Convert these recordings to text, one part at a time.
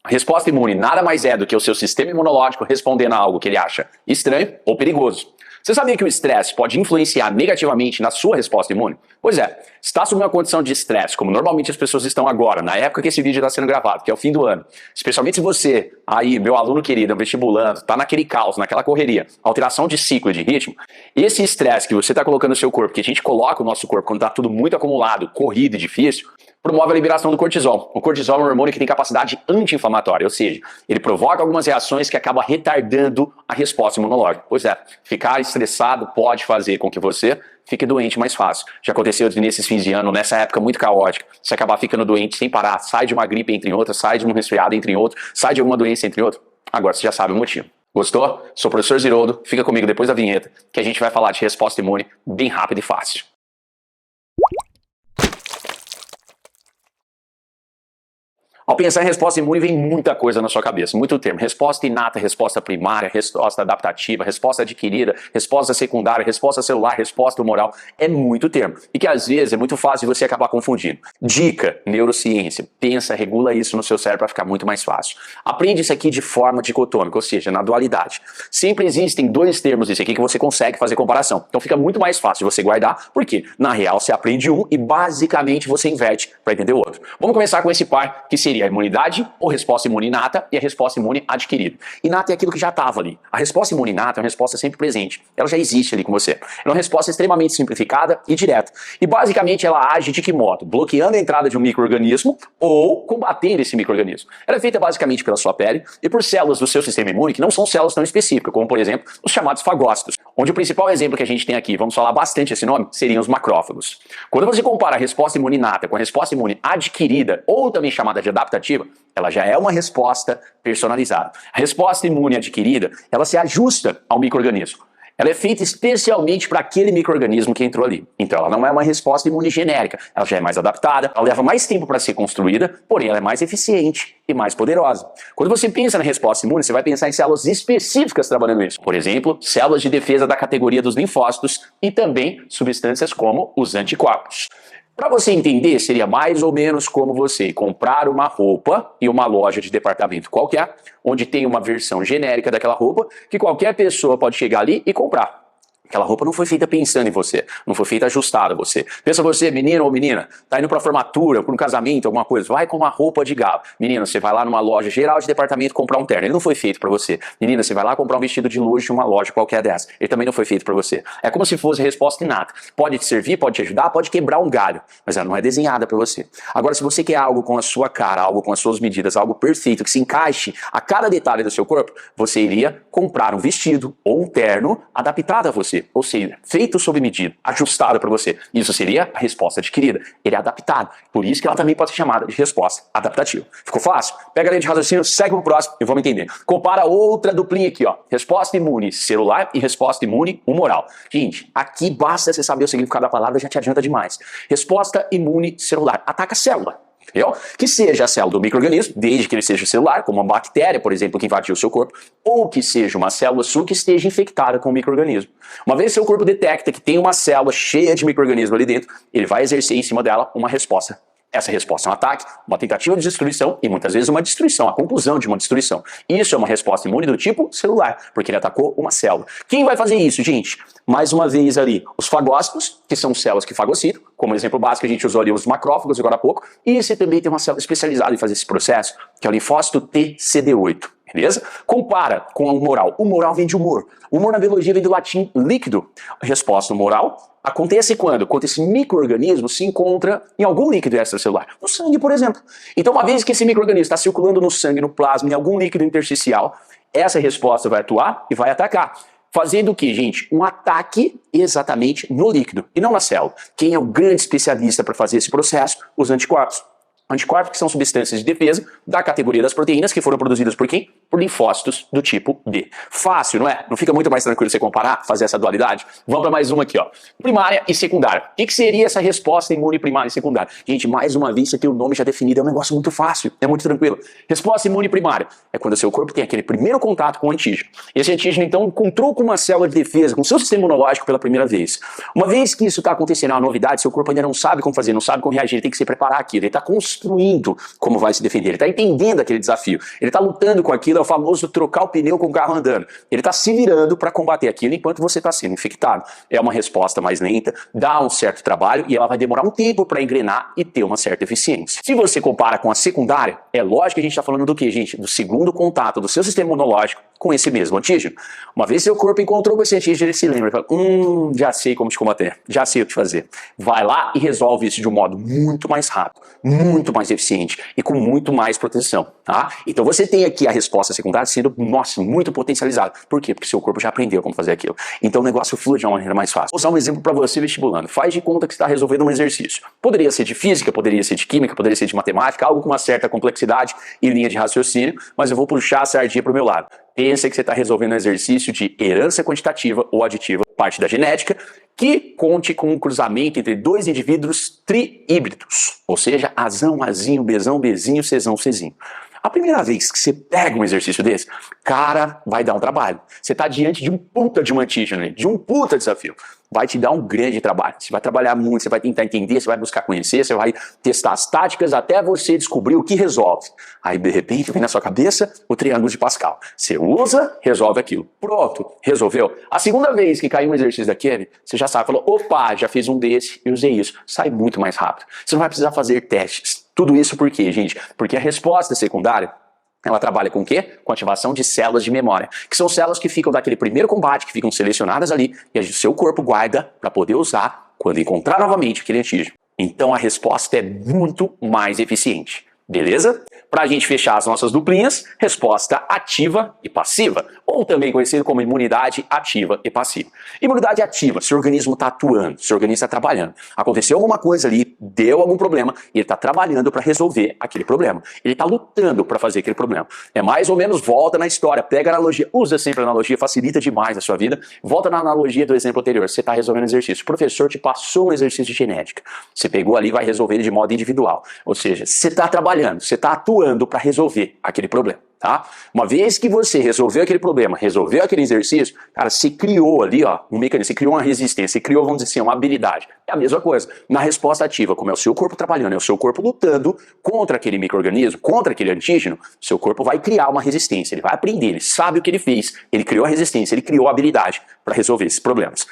A resposta imune nada mais é do que o seu sistema imunológico respondendo a algo que ele acha estranho ou perigoso. Você sabia que o estresse pode influenciar negativamente na sua resposta imune? Pois é, está sob uma condição de estresse, como normalmente as pessoas estão agora, na época que esse vídeo está sendo gravado, que é o fim do ano. Especialmente se você, aí, meu aluno querido, vestibulando, está naquele caos, naquela correria, alteração de ciclo, de ritmo, esse estresse que você está colocando no seu corpo, que a gente coloca o nosso corpo quando está tudo muito acumulado, corrido e difícil, promove a liberação do cortisol. O cortisol é um hormônio que tem capacidade anti-inflamatória, ou seja, ele provoca algumas reações que acabam retardando a resposta imunológica. Pois é, ficar estressado pode fazer com que você fique doente mais fácil. Já aconteceu nesses fins de ano, nessa época muito caótica, você acabar ficando doente sem parar, sai de uma gripe entre outras, sai de um resfriado entre outros, sai de alguma doença entre outras. Agora você já sabe o motivo. Gostou? Sou o professor Ziroldo, fica comigo depois da vinheta, que a gente vai falar de resposta imune bem rápido e fácil. Ao pensar em resposta imune, vem muita coisa na sua cabeça, muito termo. Resposta inata, resposta primária, resposta adaptativa, resposta adquirida, resposta secundária, resposta celular, resposta humoral. É muito termo. E que às vezes é muito fácil de você acabar confundindo. Dica, neurociência. Pensa, regula isso no seu cérebro para ficar muito mais fácil. Aprende isso aqui de forma dicotômica, ou seja, na dualidade. Sempre existem dois termos desse aqui que você consegue fazer comparação. Então fica muito mais fácil de você guardar, porque na real você aprende um e basicamente você inverte para entender o outro. Vamos começar com esse par que seria a imunidade ou resposta imune inata e a resposta imune adquirida. Inata é aquilo que já estava ali. A resposta imune inata é uma resposta sempre presente. Ela já existe ali com você. Ela é uma resposta extremamente simplificada e direta. E basicamente ela age de que modo? Bloqueando a entrada de um micro-organismo ou combatendo esse micro-organismo. Ela é feita basicamente pela sua pele e por células do seu sistema imune que não são células tão específicas, como por exemplo os chamados fagócitos. Onde o principal exemplo que a gente tem aqui, vamos falar bastante esse nome, seriam os macrófagos. Quando você compara a resposta imune inata com a resposta imune adquirida, ou também chamada de adaptativa, ela já é uma resposta personalizada. A resposta imune adquirida, ela se ajusta ao micro-organismo. Ela é feita especialmente para aquele micro-organismo que entrou ali. Então ela não é uma resposta imune genérica, ela já é mais adaptada, ela leva mais tempo para ser construída, porém ela é mais eficiente e mais poderosa. Quando você pensa na resposta imune, você vai pensar em células específicas trabalhando isso. Por exemplo, células de defesa da categoria dos linfócitos e também substâncias como os anticorpos. Para você entender, seria mais ou menos como você comprar uma roupa em uma loja de departamento qualquer, onde tem uma versão genérica daquela roupa que qualquer pessoa pode chegar ali e comprar. Aquela roupa não foi feita pensando em você, não foi feita ajustada a você. Pensa você, menino ou menina, tá indo pra formatura, pra um casamento, alguma coisa, vai com uma roupa de gala. Menina, você vai lá numa loja geral de departamento comprar um terno, ele não foi feito pra você. Menina, você vai lá comprar um vestido de luxo em uma loja qualquer dessa, ele também não foi feito pra você. É como se fosse resposta inata. Pode te servir, pode te ajudar, pode quebrar um galho, mas ela não é desenhada pra você. Agora, se você quer algo com a sua cara, algo com as suas medidas, algo perfeito, que se encaixe a cada detalhe do seu corpo, você iria comprar um vestido ou um terno adaptado a você. Ou seja, feito sob medida, ajustado para você. Isso seria a resposta adquirida. Ele é adaptado. Por isso que ela também pode ser chamada de resposta adaptativa. Ficou fácil? Pega a linha de raciocínio, segue pro próximo e vamos entender. Compara outra duplinha aqui, ó. Resposta imune celular e resposta imune humoral. Gente, aqui basta você saber o significado da palavra, já te adianta demais. Resposta imune celular. Ataca a célula. Entendeu? Que seja a célula do micro-organismo, desde que ele seja celular, como uma bactéria, por exemplo, que invadiu o seu corpo, ou que seja uma célula sua que esteja infectada com o micro-organismo. Uma vez seu corpo detecta que tem uma célula cheia de micro-organismo ali dentro, ele vai exercer em cima dela uma resposta. Essa resposta é um ataque, uma tentativa de destruição e muitas vezes uma destruição, a conclusão de uma destruição. Isso é uma resposta imune do tipo celular, porque ele atacou uma célula. Quem vai fazer isso, gente? Mais uma vez ali, os fagócitos, que são células que fagocitam, como exemplo básico a gente usou ali os macrófagos agora há pouco, e você também tem uma célula especializada em fazer esse processo, que é o linfócito TCD8. Beleza? Compara com o humoral. O humoral vem de humor. O humor na biologia vem do latim líquido. A resposta humoral acontece quando? Quando esse micro-organismo se encontra em algum líquido extracelular. No sangue, por exemplo. Então, uma vez que esse micro-organismo está circulando no sangue, no plasma, em algum líquido intersticial, essa resposta vai atuar e vai atacar. Fazendo o que, gente? Um ataque exatamente no líquido e não na célula. Quem é o grande especialista para fazer esse processo? Os anticorpos. Anticorpos que são substâncias de defesa da categoria das proteínas que foram produzidas por quem? Por linfócitos do tipo B. Fácil, não é? Não fica muito mais tranquilo você comparar, fazer essa dualidade? Vamos para mais uma aqui, ó. Primária e secundária. O que seria essa resposta imune primária e secundária? Gente, mais uma vez, você tem o nome já definido, é um negócio muito fácil, é muito tranquilo. Resposta imune primária é quando o seu corpo tem aquele primeiro contato com o antígeno. Esse antígeno, então, encontrou com uma célula de defesa, com o seu sistema imunológico pela primeira vez. Uma vez que isso está acontecendo, é uma novidade, seu corpo ainda não sabe como fazer, não sabe como reagir, ele tem que se preparar aqui, ele está construindo como vai se defender, ele está entendendo aquele desafio, ele está lutando com aquilo, é o famoso trocar o pneu com o carro andando. Ele está se virando para combater aquilo enquanto você está sendo infectado. É uma resposta mais lenta, dá um certo trabalho e ela vai demorar um tempo para engrenar e ter uma certa eficiência. Se você compara com a secundária, é lógico que a gente está falando do que, gente? Do segundo contato do seu sistema imunológico com esse mesmo antígeno. Uma vez seu corpo encontrou com esse antígeno, ele se lembra e fala, já sei como te combater, já sei o que fazer. Vai lá e resolve isso de um modo muito mais rápido, muito mais eficiente e com muito mais proteção, tá? Então você tem aqui a resposta secundária sendo, nossa, muito potencializada. Por quê? Porque seu corpo já aprendeu como fazer aquilo. Então o negócio flui de uma maneira mais fácil. Vou usar um exemplo para você vestibulando. Faz de conta que você está resolvendo um exercício. Poderia ser de física, poderia ser de química, poderia ser de matemática, algo com uma certa complexidade e linha de raciocínio, mas eu vou puxar a sardinha para o meu lado. Pensa que você está resolvendo um exercício de herança quantitativa ou aditiva, parte da genética, que conte com um cruzamento entre dois indivíduos tri-híbridos, ou seja, Azão, Azinho, Bezão, Bezinho, Cezão, Cezinho. A primeira vez que você pega um exercício desse, cara, vai dar um trabalho. Você está diante de um puta de um antígeno, de um puta desafio. Vai te dar um grande trabalho. Você vai trabalhar muito, você vai tentar entender, você vai buscar conhecer, você vai testar as táticas até você descobrir o que resolve. Aí, de repente, vem na sua cabeça o triângulo de Pascal. Você usa, resolve aquilo. Pronto, resolveu. A segunda vez que caiu um exercício daquele, você já sabe, falou, opa, já fiz um desse e usei isso. Sai muito mais rápido. Você não vai precisar fazer testes. Tudo isso por quê, gente? Porque a resposta secundária, ela trabalha com o quê? Com ativação de células de memória, que são células que ficam daquele primeiro combate, que ficam selecionadas ali, e o seu corpo guarda para poder usar quando encontrar novamente aquele antígeno. Então a resposta é muito mais eficiente. Beleza? Para a gente fechar as nossas duplinhas, resposta ativa e passiva, ou também conhecido como imunidade ativa e passiva. Imunidade ativa, seu organismo está atuando, seu organismo está trabalhando. Aconteceu alguma coisa ali, deu algum problema, e ele está trabalhando para resolver aquele problema. Ele está lutando para fazer aquele problema. É mais ou menos, volta na história, pega a analogia, usa sempre a analogia, facilita demais a sua vida. Volta na analogia do exemplo anterior, você está resolvendo um exercício. O professor te passou um exercício de genética. Você pegou ali e vai resolver ele de modo individual. Ou seja, você está trabalhando, você está atuando para resolver aquele problema, tá? Uma vez que você resolveu aquele problema, resolveu aquele exercício, cara, você criou ali, ó, um mecanismo, você criou uma resistência, você criou, vamos dizer assim, uma habilidade. É a mesma coisa. Na resposta ativa, como é o seu corpo trabalhando, é o seu corpo lutando contra aquele micro-organismo, contra aquele antígeno, seu corpo vai criar uma resistência, ele vai aprender, ele sabe o que ele fez, ele criou a resistência, ele criou a habilidade para resolver esses problemas.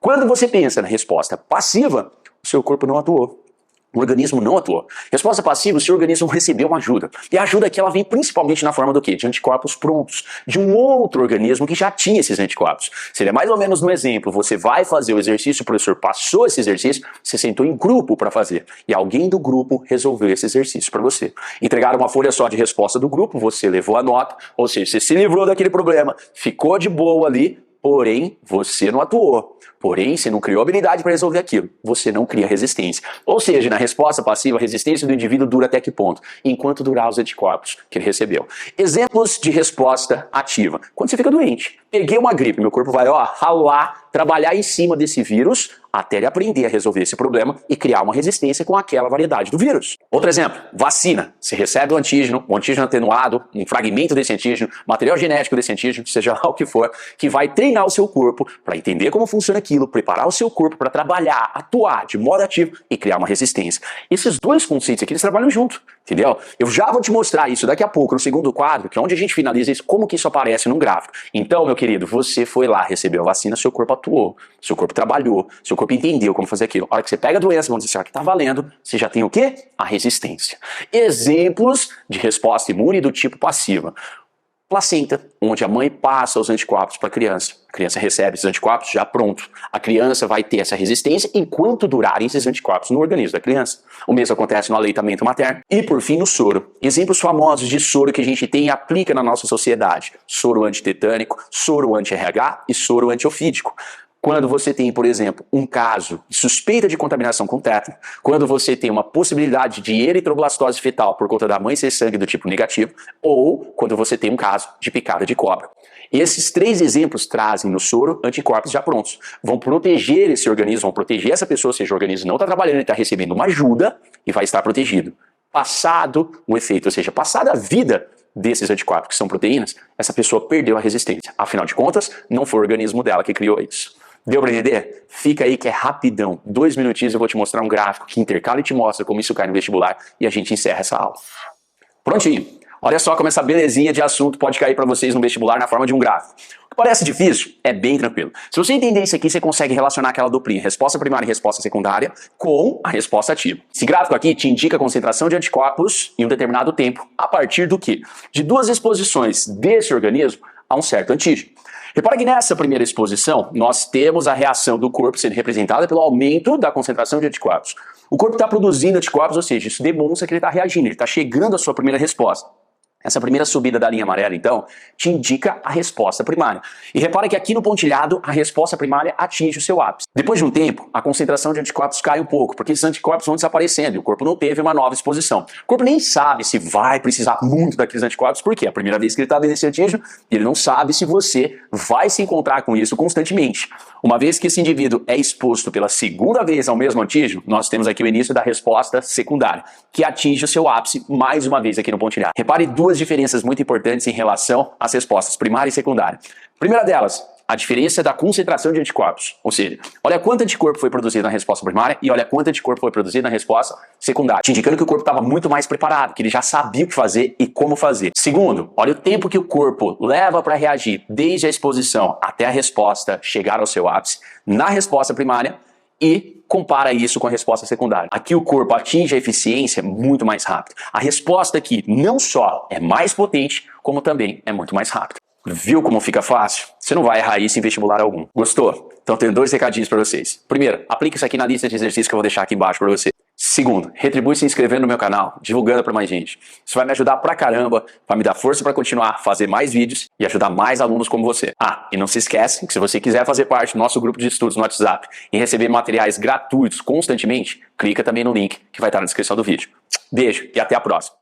Quando você pensa na resposta passiva, o seu corpo não atuou. O organismo não atuou. Resposta passiva, o seu organismo recebeu uma ajuda. E a ajuda aqui ela vem principalmente na forma do quê? De anticorpos prontos. De um outro organismo que já tinha esses anticorpos. Seria mais ou menos no exemplo, você vai fazer o exercício, o professor passou esse exercício, você sentou em grupo para fazer. E alguém do grupo resolveu esse exercício para você. Entregaram uma folha só de resposta do grupo, você levou a nota, ou seja, você se livrou daquele problema, ficou de boa ali, porém, você não atuou. Porém, você não criou habilidade para resolver aquilo. Você não cria resistência. Ou seja, na resposta passiva, a resistência do indivíduo dura até que ponto? Enquanto durar os anticorpos que ele recebeu. Exemplos de resposta ativa. Quando você fica doente. Peguei uma gripe, meu corpo vai, ó, ralar, trabalhar em cima desse vírus até ele aprender a resolver esse problema e criar uma resistência com aquela variedade do vírus. Outro exemplo, vacina. Você recebe um antígeno atenuado, um fragmento desse antígeno, material genético desse antígeno, seja lá o que for, que vai treinar o seu corpo para entender como funciona aquilo, preparar o seu corpo para trabalhar, atuar de modo ativo e criar uma resistência. Esses dois conceitos aqui, eles trabalham junto, entendeu? Eu já vou te mostrar isso daqui a pouco, no segundo quadro, que é onde a gente finaliza isso, como que isso aparece num gráfico. Então, meu querido, você foi lá, recebeu a vacina, seu corpo atuou, seu corpo trabalhou, seu corpo entendeu como fazer aquilo. A hora que você pega a doença, vamos dizer assim, que tá valendo, você já tem o quê? A resistência. Exemplos de resposta imune do tipo passiva. Placenta, onde a mãe passa os anticorpos para a criança recebe esses anticorpos já pronto. A criança vai ter essa resistência enquanto durarem esses anticorpos no organismo da criança. O mesmo acontece no aleitamento materno. E por fim no soro. Exemplos famosos de soro que a gente tem e aplica na nossa sociedade. Soro antitetânico, soro anti-RH e soro antiofídico. Quando você tem, por exemplo, um caso de suspeita de contaminação com tétano, quando você tem uma possibilidade de eritroblastose fetal por conta da mãe ser sangue do tipo negativo, ou quando você tem um caso de picada de cobra. Esses três exemplos trazem no soro anticorpos já prontos. Vão proteger esse organismo, vão proteger essa pessoa, ou seja, o organismo não está trabalhando, ele está recebendo uma ajuda e vai estar protegido. Passado o efeito, ou seja, passada a vida desses anticorpos, que são proteínas, essa pessoa perdeu a resistência. Afinal de contas, não foi o organismo dela que criou isso. Deu pra entender? Fica aí que é rapidão. 2 minutinhos eu vou te mostrar um gráfico que intercala e te mostra como isso cai no vestibular e a gente encerra essa aula. Prontinho. Olha só como essa belezinha de assunto pode cair para vocês no vestibular na forma de um gráfico. O que parece difícil é bem tranquilo. Se você entender isso aqui, você consegue relacionar aquela duplinha, resposta primária e resposta secundária, com a resposta ativa. Esse gráfico aqui te indica a concentração de anticorpos em um determinado tempo, a partir do quê? De 2 exposições desse organismo a um certo antígeno. Repara que nessa primeira exposição, nós temos a reação do corpo sendo representada pelo aumento da concentração de anticorpos. O corpo está produzindo anticorpos, ou seja, isso demonstra que ele está reagindo, ele está chegando à sua primeira resposta. Essa primeira subida da linha amarela, então, te indica a resposta primária. E repara que aqui no pontilhado, a resposta primária atinge o seu ápice. Depois de um tempo, a concentração de anticorpos cai um pouco, porque esses anticorpos vão desaparecendo e o corpo não teve uma nova exposição. O corpo nem sabe se vai precisar muito daqueles anticorpos, porque é a primeira vez que ele está vendo esse antígeno, e ele não sabe se você vai se encontrar com isso constantemente. Uma vez que esse indivíduo é exposto pela segunda vez ao mesmo antígeno, nós temos aqui o início da resposta secundária, que atinge o seu ápice mais uma vez aqui no pontilhado. Repare duas diferenças muito importantes em relação às respostas primária e secundária. Primeira delas, a diferença da concentração de anticorpos. Ou seja, olha quanto anticorpo foi produzido na resposta primária e olha quanto anticorpo foi produzido na resposta secundária, te indicando que o corpo estava muito mais preparado, que ele já sabia o que fazer e como fazer. Segundo, olha o tempo que o corpo leva para reagir desde a exposição até a resposta chegar ao seu ápice na resposta primária e compara isso com a resposta secundária. Aqui o corpo atinge a eficiência muito mais rápido. A resposta aqui não só é mais potente, como também é muito mais rápida. Viu como fica fácil? Você não vai errar isso em vestibular algum. Gostou? Então tenho 2 recadinhos para vocês. Primeiro, aplique isso aqui na lista de exercícios que eu vou deixar aqui embaixo para você. Segundo, retribui se inscrevendo no meu canal, divulgando para mais gente. Isso vai me ajudar pra caramba, vai me dar força para continuar a fazer mais vídeos e ajudar mais alunos como você. Ah, e não se esquece que se você quiser fazer parte do nosso grupo de estudos no WhatsApp e receber materiais gratuitos constantemente, clica também no link que vai estar na descrição do vídeo. Beijo e até a próxima.